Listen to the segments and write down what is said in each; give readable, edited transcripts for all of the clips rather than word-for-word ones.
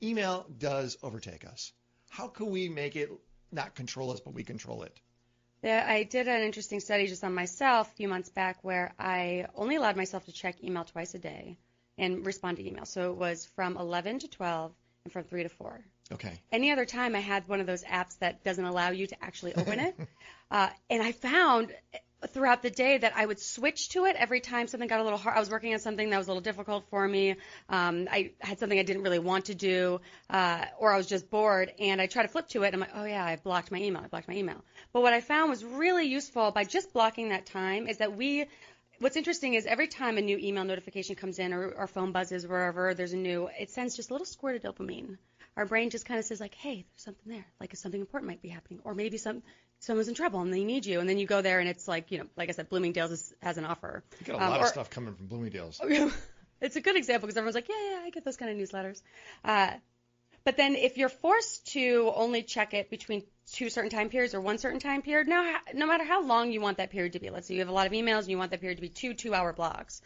email does overtake us. How can we make it not control us, but we control it? Yeah, I did an interesting study just on myself a few months back where I only allowed myself to check email twice a day and respond to email. So it was from 11 to 12 and from 3 to 4. Okay. Any other time I had one of those apps that doesn't allow you to actually open it. And I found throughout the day that I would switch to it every time something got a little hard. I was working on something that was a little difficult for me. I had something I didn't really want to do, or I was just bored, and I try to flip to it, and I'm like, oh, yeah, I blocked my email. But what I found was really useful by just blocking that time is that what's interesting is every time a new email notification comes in or our phone buzzes wherever there's it sends just a little squirt of dopamine. Our brain just kind of says, like, hey, there's something there, like something important might be happening, or maybe someone's in trouble and they need you, and then you go there and it's like, like I said, Bloomingdale's has an offer. You got a lot of stuff coming from Bloomingdale's. It's a good example because everyone's like, yeah, I get those kind of newsletters. But then if you're forced to only check it between two certain time periods or one certain time period, now no matter how long you want that period to be, let's say you have a lot of emails and you want that period to be 2-hour blocks.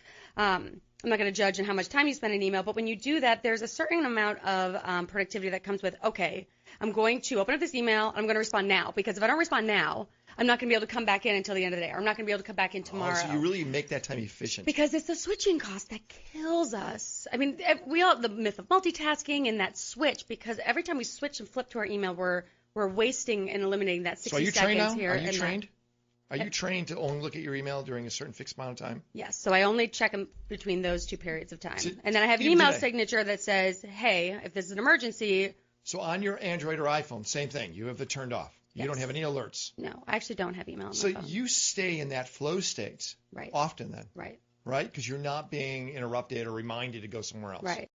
I'm not going to judge on how much time you spend in email, but when you do that, there's a certain amount of productivity that comes with, okay, I'm going to open up this email, and I'm going to respond now, because if I don't respond now, I'm not going to be able to come back in until the end of the day, or I'm not going to be able to come back in tomorrow. So you really make that time efficient. Because it's the switching cost that kills us. I mean, the myth of multitasking and that switch, because every time we switch and flip to our email, we're wasting and eliminating that 60 seconds here. Are you trained? Are you trained to only look at your email during a certain fixed amount of time? Yes. So I only check them between those 2 periods of time. And then I have an email signature that says, hey, if this is an emergency. So on your Android or iPhone, same thing. You have it turned off. You don't have any alerts. No, I actually don't have email on my phone. So you stay in that flow state often then. Right. Right? Because you're not being interrupted or reminded to go somewhere else. Right.